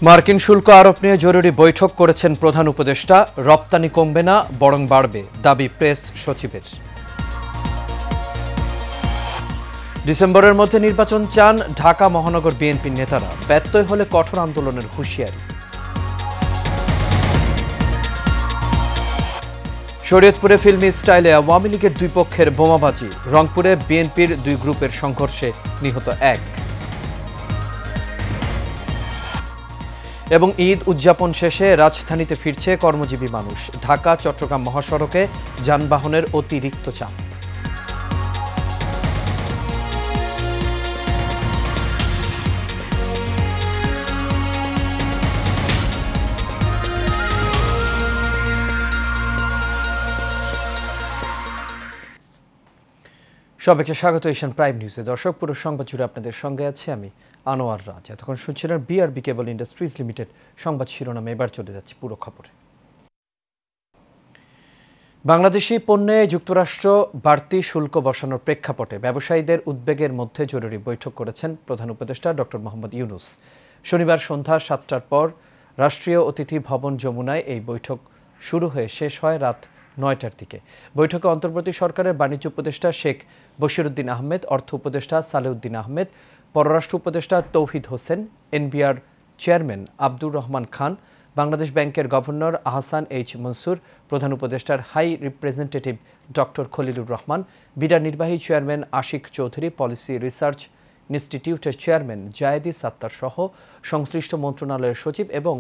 মার্কিন শুল্ক আরোপ নিয়ে জরুরি বৈঠক করেছেন প্রধান উপদেষ্টা। রপ্তানি কমবে না, বরং বাড়বে, দাবি প্রেস সচিবের। ডিসেম্বরের মধ্যে নির্বাচন চান ঢাকা মহানগর বিএনপির নেতারা। ব্যত্যয় হলে কঠোর আন্দোলনের হুঁশিয়ারি। শরীয়তপুরে ফিল্মি স্টাইলে আওয়ামী লীগের দুই পক্ষের বোমাবাজি। রংপুরে বিএনপির দুই গ্রুপের সংঘর্ষে নিহত এক। এবং ঈদ উদযাপন শেষে রাজধানীতে ফিরছে কর্মজীবী মানুষ। ঢাকা চট্টগ্রাম মহাসড়কে যানবাহনের অতিরিক্ত চাপ। সবাইকে স্বাগত এশিয়ান প্রাইম নিউজে। দর্শক, পুরো সংবাদ জুড়ে আপনাদের সঙ্গে আছে আমি আনোয়ার রাজ। এতক্ষণ শুনছিলেন বিআরবি কেবল ইন্ডাস্ট্রিজ লিমিটেড সংবাদ শিরোনামে। এবার চলে যাচ্ছে পুরো খবরে। বাংলাদেশি পণ্যে যুক্তরাষ্ট্র বাড়তি শুল্ক বসানোর প্রেক্ষাপটে ব্যবসায়ীদের উদ্বেগের মধ্যে জরুরি বৈঠক করেছেন প্রধান উপদেষ্টা ডক্টর মোহাম্মদ ইউনূস। শনিবার সন্ধ্যা ৭টার পর রাষ্ট্রীয় অতিথি ভবন যমুনায় এই বৈঠক শুরু হয়ে শেষ হয় রাত ৯টার দিকে। বৈঠকে অন্তর্বর্তী সরকারের বাণিজ্য উপদেষ্টা শেখ বশিরউদ্দিন আহমেদ, অর্থ উপদেষ্টা সালেউদ্দিন আহমেদ, পররাষ্ট্র উপদেষ্টা তৌহিদ হোসেন, এনবিআর চেয়ারম্যান আব্দুর রহমান খান, বাংলাদেশ ব্যাংকের গভর্নর আহসান এইচ মনসুর, প্রধান উপদেষ্টার high representative doctor Khalilur Rahman, BIDA নির্বাহী chairman Ashik Chowdhury, policy research ইনস্টিটিউটের চেয়ারম্যান জায়েদি সাত্তার সহ সংশ্লিষ্ট মন্ত্রণালয়ের সচিব এবং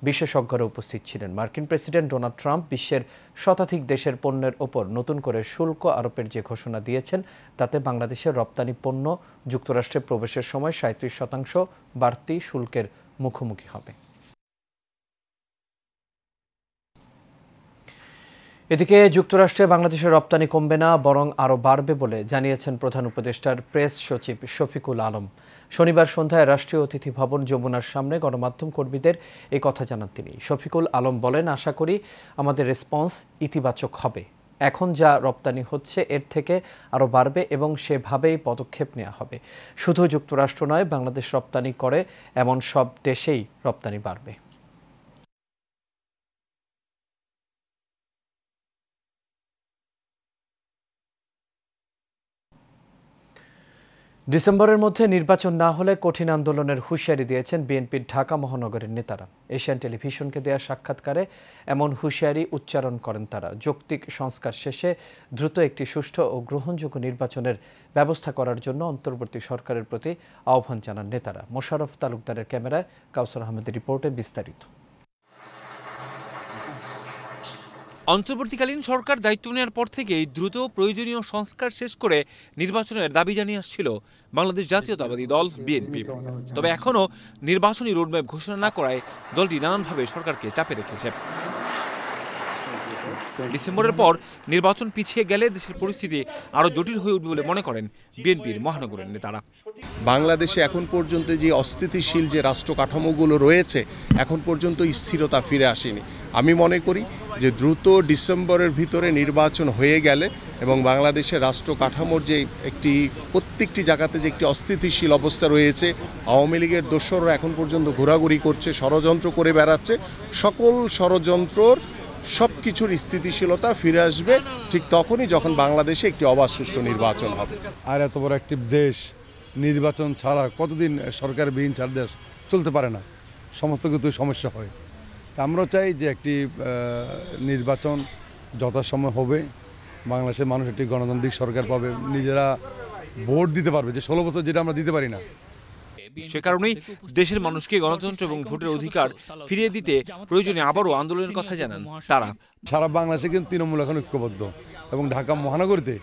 বিশেষজ্ঞরা উপস্থিত ছিলেন। মার্কিন প্রেসিডেন্ট ডোনাল্ড ট্রাম্প বিশ্বের শতাধিক দেশের পণ্যের ওপর নতুন করে শুল্ক আরোপের যে ঘোষণা দিয়েছেন, তাতে বাংলাদেশের রপ্তানি পণ্য যুক্তরাষ্ট্রে প্রবেশের সময় ৩৭% বাড়তি শুল্কের মুখোমুখি হবে। এদিকে যুক্তরাষ্ট্রে বাংলাদেশের রপ্তানি কমবে না, বরং আরও বাড়বে বলে জানিয়েছেন প্রধান উপদেষ্টার প্রেস সচিব শফিকুল আলম। শনিবার সন্ধ্যায় রাষ্ট্রীয় অতিথি ভবন যমুনার সামনে গণমাধ্যম কর্মীদের এই কথা জানান তিনি। শফিকুল আলম বলেন, আশা করি আমাদের রেসপন্স ইতিবাচক হবে। এখন যা রপ্তানি হচ্ছে এর থেকে আরও বাড়বে এবং সেভাবেই পদক্ষেপ নেওয়া হবে। শুধু যুক্তরাষ্ট্র নয়, বাংলাদেশ রপ্তানি করে এমন সব দেশেই রপ্তানি বাড়বে। ডিসেম্বরের মধ্যে নির্বাচন না হলে কঠিন আন্দোলনের হুঁশিয়ারি দিয়েছেন বিএনপির ঢাকা মহানগরের নেতারা। এশিয়ান টেলিভিশনকে দেয়া সাক্ষাৎকারে এমন হুঁশিয়ারি উচ্চারণ করেন তারা। যৌক্তিক সংস্কার শেষে দ্রুত একটি সুষ্ঠু ও গ্রহণযোগ্য নির্বাচনের ব্যবস্থা করার জন্য অন্তর্বর্তী সরকারের প্রতি আহ্বান জানান নেতারা। মোশাররফ তালুকদারের ক্যামেরায় কাউসার আহমেদের রিপোর্টে বিস্তারিত। অন্তর্বর্তীকালীন সরকার দায়িত্ব নেওয়ার পর থেকেই দ্রুত প্রয়োজনীয় সংস্কার শেষ করে নির্বাচনের দাবি জানিয়ে আসছিল বাংলাদেশ জাতীয়তাবাদী দল বিএনপি। তবে এখনও নির্বাচনী রোডম্যাপ ঘোষণা না করায় দলটি নানানভাবে সরকারকে চাপে রেখেছে। ডিসেম্বরের পর নির্বাচন পিছিয়ে গেলে দেশের পরিস্থিতি আরও জটিল হয়ে উঠবে বলে মনে করেন বিএনপির মহানগরের নেতারা। বাংলাদেশে এখন পর্যন্ত যে অস্থিতিশীল যে রাষ্ট্র কাঠামোগুলো রয়েছে, এখন পর্যন্ত স্থিরতা ফিরে আসেনি। আমি মনে করি যে দ্রুত ডিসেম্বরের ভিতরে নির্বাচন হয়ে গেলে এবং বাংলাদেশের রাষ্ট্র কাঠামোর যে একটি প্রত্যেকটি জায়গাতে যে একটি অস্থিতিশীল অবস্থা রয়েছে, আওয়ামী লীগের দোসররা এখন পর্যন্ত ঘোরাঘুরি করছে, ষড়যন্ত্র করে বেড়াচ্ছে, সকল ষড়যন্ত্রর সব কিছুর স্থিতিশীলতা ফিরে আসবে ঠিক তখনই যখন বাংলাদেশে একটি অবাধ সুষ্ঠু নির্বাচন হবে। আর এত বড় একটি দেশ নির্বাচন ছাড়া কতদিন সরকারবিহীন ছাড় দেশ চলতে পারে না, সমস্ত কিছু সমস্যা হয়। আমরাও চাই যে একটি নির্বাচন যথাসময় হবে, বাংলাদেশের মানুষ একটি গণতান্ত্রিক সরকার পাবে, নিজেরা ভোট দিতে পারবে, যে 16 বছর যেটা আমরা দিতে পারি না। সে কারণেই দেশের মানুষকে গণতন্ত্র এবং ভোটের অধিকার ফিরিয়ে দিতে প্রয়োজনে আবারও আন্দোলনের কথা জানান তারা। সারা বাংলাদেশে কিন্তু তৃণমূল এখন ঐক্যবদ্ধ এবং ঢাকা মহানগরীতে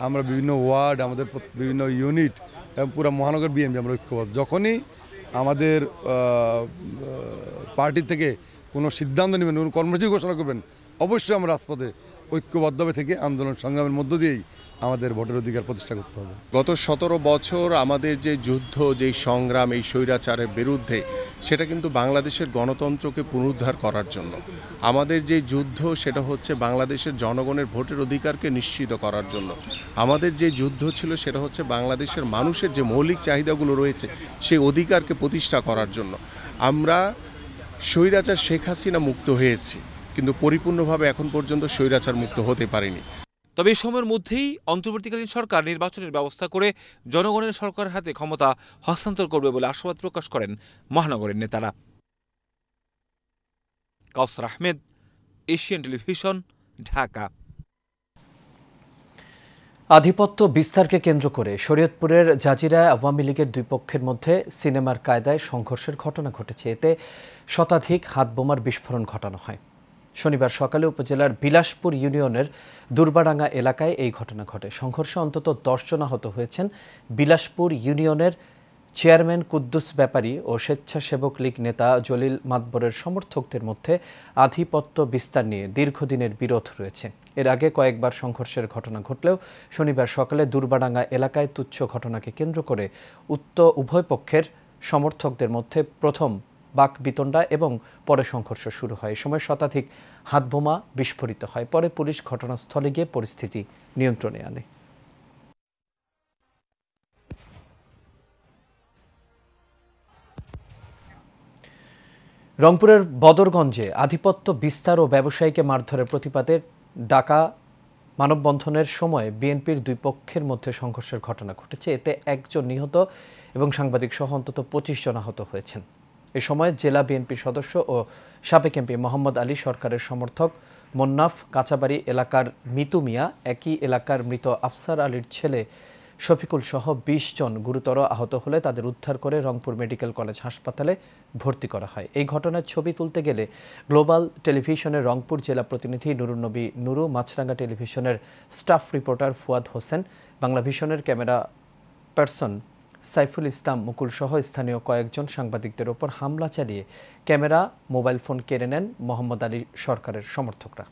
আমরা বিভিন্ন ওয়ার্ড, আমাদের বিভিন্ন ইউনিট এবং পুরো মহানগর বিএনপি আমরা ঐক্যবদ্ধ। যখনই আমাদের পার্টি থেকে কোনো সিদ্ধান্ত নেবেন, কোনো কর্মসূচি ঘোষণা করবেন, অবশ্যই আমরা রাজপথে ঐক্যবদ্ধভাবে থেকে আন্দোলন সংগ্রামের মধ্য দিয়েই আমাদের ভোটের অধিকার প্রতিষ্ঠা করতে হবে। গত 17 বছর আমাদের যে যুদ্ধ, যেই সংগ্রাম এই স্বৈরাচারের বিরুদ্ধে, সেটা কিন্তু বাংলাদেশের গণতন্ত্রকে পুনরুদ্ধার করার জন্য। আমাদের যে যুদ্ধ সেটা হচ্ছে বাংলাদেশের জনগণের ভোটের অধিকারকে নিশ্চিত করার জন্য। আমাদের যে যুদ্ধ ছিল সেটা হচ্ছে বাংলাদেশের মানুষের যে মৌলিক চাহিদাগুলো রয়েছে সেই অধিকারকে প্রতিষ্ঠা করার জন্য। আমরা স্বৈরাচার শেখ হাসিনা মুক্ত হয়েছে, কিন্তু পরিপূর্ণভাবে এখন পর্যন্ত স্বৈরাচার মুক্ত হতে পারেনি। তবে এই সময়ের মধ্যেই অন্তর্বর্তীকালীন সরকার নির্বাচনের ব্যবস্থা করে জনগণের সরকারের হাতে ক্ষমতা হস্তান্তর করবে বলে আশাবাদ প্রকাশ করেন মহানগরের নেতারা। কাউসার আহমেদ, এশিয়ান টেলিভিশন, ঢাকা। আধিপত্য বিস্তারকে কেন্দ্র করে শরীয়তপুরের জাজিরায় আওয়ামী লীগের দুই পক্ষের মধ্যে সিনেমার কায়দায় সংঘর্ষের ঘটনা ঘটেছে। এতে শতাধিক হাতবোমার বিস্ফোরণ ঘটানো হয়। শনিবার সকালে উপজেলার বিলাসপুর ইউনিয়নের দুর্বাডাঙ্গা এলাকায় এই ঘটনা ঘটে। সংঘর্ষে অন্তত 10 জন আহত হয়েছেন। বিলাসপুর ইউনিয়নের চেয়ারম্যান কুদ্দুস ব্যাপারী ও স্বেচ্ছাসেবক লীগ নেতা জলিল মাতবরের সমর্থকদের মধ্যে আধিপত্য বিস্তার নিয়ে দীর্ঘদিনের বিরোধ রয়েছে। এর আগে কয়েকবার সংঘর্ষের ঘটনা ঘটলেও শনিবার সকালে দুর্বাডাঙ্গা এলাকায় তুচ্ছ ঘটনাকে কেন্দ্র করে উভয় পক্ষের সমর্থকদের মধ্যে প্রথম বাকবিতণ্ডা এবং পরে সংঘর্ষ শুরু হয়। এই সময় শতাধিক হাতবোমা বিস্ফোরিত হয়। পরে পুলিশ ঘটনাস্থলে গিয়ে পরিস্থিতি নিয়ন্ত্রণে আনে। রংপুরের বদরগঞ্জে আধিপত্য বিস্তার ও ব্যবসায়ীকে মারধরের প্রতিবাদে ডাকা মানববন্ধনের সময় বিএনপির দুই পক্ষের মধ্যে সংঘর্ষের ঘটনা ঘটেছে। এতে একজন নিহত এবং সাংবাদিক সহ অন্তত 25 জন আহত হয়েছেন। এ সময় জেলা বিএনপির সদস্য ও সাবেক এমপি মোহাম্মদ আলী সরকারের সমর্থক মোন্নাফ, কাঁচাবাড়ি এলাকার মিতু মিয়া, একই এলাকার মৃত আফসার আলীর ছেলে শফিকুল সহ 20 জন গুরুতর আহত হলে তাদের উদ্ধার করে রংপুর মেডিকেল কলেজ হাসপাতালে ভর্তি করা হয়। এই ঘটনার ছবি তুলতে গেলে গ্লোবাল টেলিভিশনের রংপুর জেলা প্রতিনিধি নুরুন নবী নুরু, মাছরাঙ্গা টেলিভিশনের স্টাফ রিপোর্টার ফুয়াদ হোসেন, বাংলা ভিশনের ক্যামেরা পার্সন সাইফুল ইসলাম মুকুল সহ স্থানীয় কয়েকজন সাংবাদিকদের ওপর হামলা চালিয়ে ক্যামেরা, মোবাইল ফোন কেড়ে নেন মোহাম্মদ আলী সরকারের সমর্থকরা।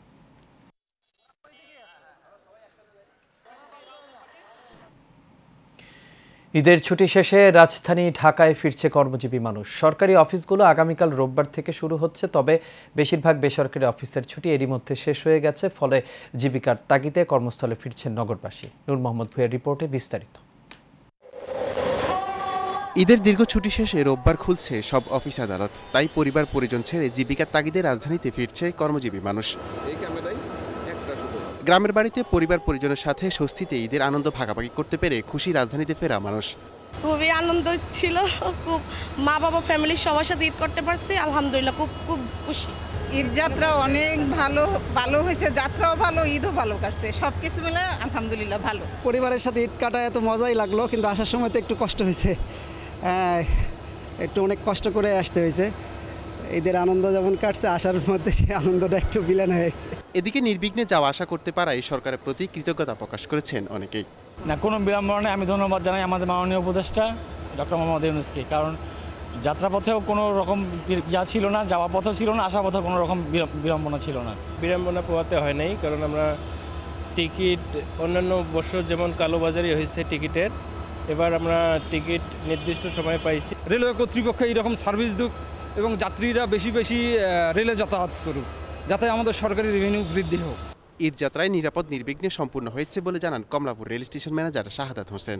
ঈদের ছুটি শেষে রাজধানী ঢাকায় ফিরছে কর্মজীবী মানুষ। সরকারি অফিসগুলো আগামীকাল রোববার থেকে শুরু হচ্ছে, তবে বেশিরভাগ বেসরকারি অফিসের ছুটি এরই মধ্যে শেষ হয়ে গেছে। ফলে জীবিকার তাগিদে কর্মস্থলে ফিরছেন নগরবাসী। নূর মোহাম্মদ ভুঁইয়ার রিপোর্টে বিস্তারিত। ঈদের দীর্ঘ ছুটি শেষে রোববার খুলছে সব অফিস আদালত, তাই পরিবার পরিজন ছেড়ে জীবিকার তাগিদে রাজধানীতে ফিরছে কর্মজীবী মানুষ। গ্রামের বাড়িতে পরিবার পরিজনের সাথে স্বস্তিতে ঈদের আনন্দ ভাগাভাগি করতে পেরে খুশি রাজধানীতে ফেরা মানুষ। খুবই আনন্দ ছিল, খুব মা বাবা ফ্যামিলির সবার সাথে ঈদ করতে পারছি, আলহামদুলিল্লাহ খুব খুশি। ঈদ যাত্রা অনেক ভালো হয়েছে, যাত্রাও ভালো, ঈদও ভালো কাটছে, সব কিছু মিলে আলহামদুলিল্লাহ ভালো। পরিবারের সাথে ঈদ কাটায় এত মজাই লাগলো, কিন্তু আসার সময় তো একটু কষ্ট হয়েছে, একটু অনেক কষ্ট করে আসতে হয়েছে। ঈদের আনন্দ যেমন কাটছে, আসার মধ্যে সেই আনন্দটা একটু বিলীন হয়ে গেছে। এদিকে নির্বিঘ্নে যাওয়া আসা করতে পারায় সরকারের প্রতি কৃতজ্ঞতা প্রকাশ করেছেন অনেকেই। না, কোনো বিড়ম্বনা নেই। আমি ধন্যবাদ জানাই আমাদের মাননীয় উপদেষ্টা ডক্টর মোহাম্মদ ইউনূসকে, কারণ যাত্রাপথেও কোনো রকম ছিল না, যাওয়া পথেও ছিল না, আসা পথেও কোনো রকম বিড়ম্বনা ছিল না। বিড়ম্বনা পোহাতে হয় নাই, কারণ আমরা টিকিট অন্যান্য বছর যেমন কালোবাজারি হয়েছে টিকিটের, এবার আমরা টিকিট নির্দিষ্ট সময় পাইছি। রেলওয়ে কর্তৃপক্ষ এইরকম সার্ভিস দিক এবং যাত্রীরা বেশি রেলে যাতায়াত করুক, যাতে আমাদের সরকারি রেভিনিউ বৃদ্ধি হোক। ঈদ যাত্রায় নিরাপদ নির্বিঘ্নে সম্পূর্ণ হয়েছে বলে জানান Kamalapur rail station manager Shahadat Hossain.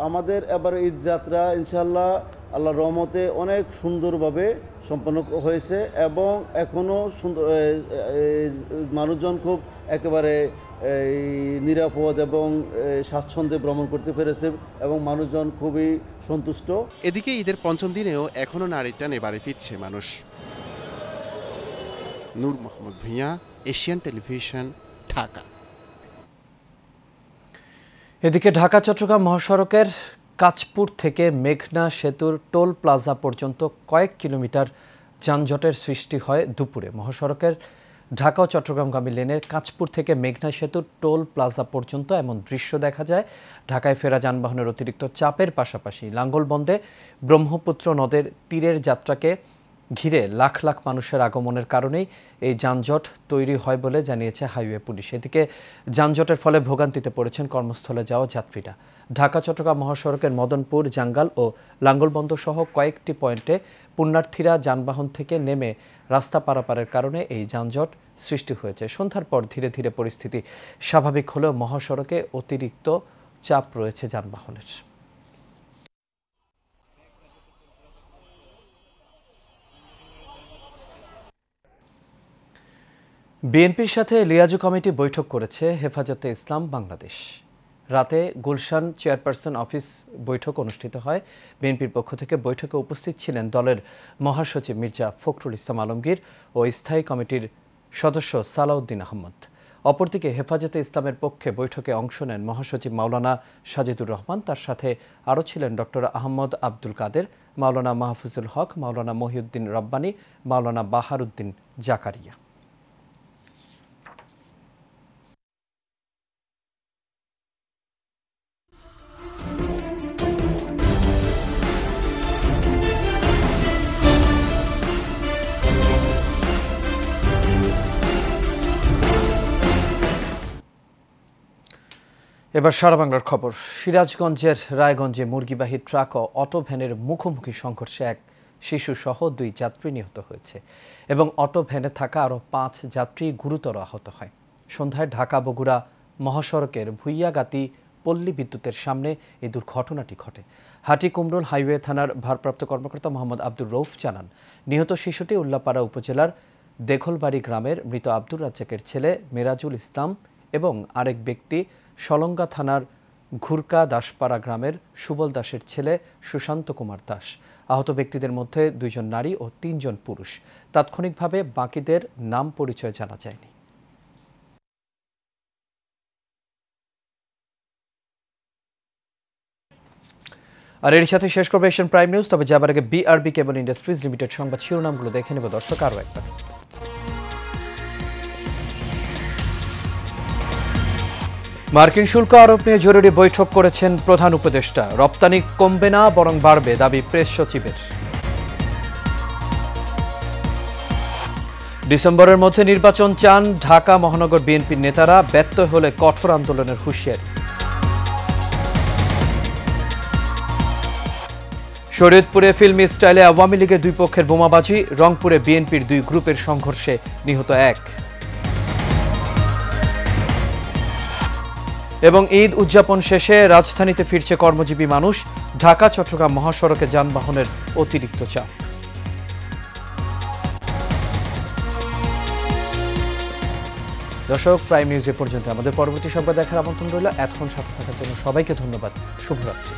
আমাদের এবার ঈদ যাত্রা ইনশাআল্লাহ আল্লাহর রহমতে অনেক সুন্দরভাবে সম্পন্ন হয়েছে এবং এখনও মানুষজন খুব একেবারে নিরাপদ এবং স্বাচ্ছন্দ্যে ভ্রমণ করতে পেরেছে এবং মানুষজন খুবই সন্তুষ্ট। এদিকে ঈদের পঞ্চম দিনেও এখনও নারীর টানে বাড়ি ফিরছে মানুষ। নূর মোহাম্মদ ভুঁইয়া, এশিয়ান টেলিভিশন, ঢাকা। এদিকে ঢাকা চট্টগ্রাম মহাসড়কের কাঁচপুর থেকে মেঘনা সেতুর টোল প্লাজা পর্যন্ত কয়েক কিলোমিটার যানজটের সৃষ্টি হয় দুপুরে। মহাসড়কের ঢাকা ও চট্টগ্রামগামী লেনের কাঁচপুর থেকে মেঘনা সেতুর টোল প্লাজা পর্যন্ত এমন দৃশ্য দেখা যায়। ঢাকায় ফেরা যানবাহনের অতিরিক্ত চাপের পাশাপাশি লাঙ্গলবন্দে ব্রহ্মপুত্র নদের তীরের যাত্রাকে ঘিরে লাখ লাখ মানুষের আগমনের কারণেই এই যানজট তৈরি হয় বলে জানিয়েছে হাইওয়ে পুলিশ। এদিকে যানজটের ফলে ভোগান্তিতে পড়েছেন কর্মস্থলে যাওয়া যাত্রীরা। ঢাকা চট্টগ্রাম মহাসড়কের মদনপুর, জাঙ্গাল ও লাঙ্গলবন্দ সহ কয়েকটি পয়েন্টে পুণ্যার্থীরা যানবাহন থেকে নেমে রাস্তা পারাপারের কারণে এই যানজট সৃষ্টি হয়েছে। সন্ধ্যার পর ধীরে ধীরে পরিস্থিতি স্বাভাবিক হলেও মহাসড়কে অতিরিক্ত চাপ রয়েছে যানবাহনের। বিএনপির সাথে লিয়াজু কমিটি বৈঠক করেছে হেফাজতে ইসলাম বাংলাদেশ। রাতে গুলশান চেয়ারপারসন অফিস বৈঠক অনুষ্ঠিত হয়। বিএনপির পক্ষ থেকে বৈঠকে উপস্থিত ছিলেন দলের মহাসচিব মির্জা ফখরুল ইসলাম আলমগীর ও স্থায়ী কমিটির সদস্য সালাউদ্দিন আহমদ। অপরদিকে হেফাজতে ইসলামের পক্ষে বৈঠকে অংশ নেন মহাসচিব মাওলানা সাজিদুর রহমান, তার সাথে আরও ছিলেন ডক্টর আহমদ আব্দুল কাদের, মাওলানা মাহফুজুল হক, মাওলানা মহিউদ্দিন রব্বানী, মাওলানা বাহারুদ্দিন জাকারিয়া। এবার সারা বাংলার খবর। সিরাজগঞ্জের রায়গঞ্জে মুরগিবাহী ট্রাক ও অটো ভ্যানের মুখোমুখি সংঘর্ষে এক শিশুসহ 2 যাত্রী নিহত হয়েছে এবং অটো ভ্যানে থাকা আরও 5 যাত্রী গুরুতর আহত হয়। সন্ধ্যায় ঢাকা বগুড়া মহাসড়কের ভুইয়াগাতি পল্লী বিদ্যুতের সামনে এই দুর্ঘটনাটি ঘটে। হাটিকুমরুল হাইওয়ে থানার ভারপ্রাপ্ত কর্মকর্তা মোহাম্মদ আব্দুর রৌফ জানান, নিহত শিশুটি উল্লাপাড়া উপজেলার দেঘলবাড়ি গ্রামের মৃত আব্দুর রাজ্জাকের ছেলে মেরাজুল ইসলাম এবং আরেক ব্যক্তি সলঙ্গা থানার ঘুরকা দাসপাড়া গ্রামের সুবল দাসের ছেলে সুশান্ত কুমার দাস। আহত ব্যক্তিদের মধ্যে 2 জন নারী ও 3 জন পুরুষ। তাৎক্ষণিকভাবে বাকিদের নাম পরিচয় জানা যায়নি। আর এর সাথে শেষ করবে এশিয়ান প্রাইম নিউজ। তবে যাবার আগে বিআরবি কেবল ইন্ডাস্ট্রিজ লিমিটেড সংবাদ শিরোনামগুলো দেখে নেব দর্শক আরও একবার। মার্কিন শুল্ক আরোপ নিয়ে জরুরি বৈঠক করেছেন প্রধান উপদেষ্টা। রপ্তানি কমবে না বরং বাড়বে, দাবি প্রেস সচিবের। ডিসেম্বরের মধ্যে নির্বাচন চান ঢাকা মহানগর বিএনপির নেতারা, ব্যর্থ হলে কঠোর আন্দোলনের হুঁশিয়ারি। শরীয়তপুরে ফিল্মি স্টাইলে আওয়ামী লীগের 2 পক্ষের বোমাবাজি, রংপুরে বিএনপির 2 গ্রুপের সংঘর্ষে নিহত 1। এবং ঈদ উদযাপন শেষে রাজধানীতে ফিরছে কর্মজীবী মানুষ, ঢাকা চট্টগ্রাম মহাসড়কে যানবাহনের অতিরিক্ত চাপ। দর্শক, প্রাইম নিউজ এ পর্যন্ত। আমাদের পরবর্তী সংবাদ দেখার আমন্ত্রণ রইল। এতক্ষণ সাথে থাকার জন্য সবাইকে ধন্যবাদ। শুভরাত্রি।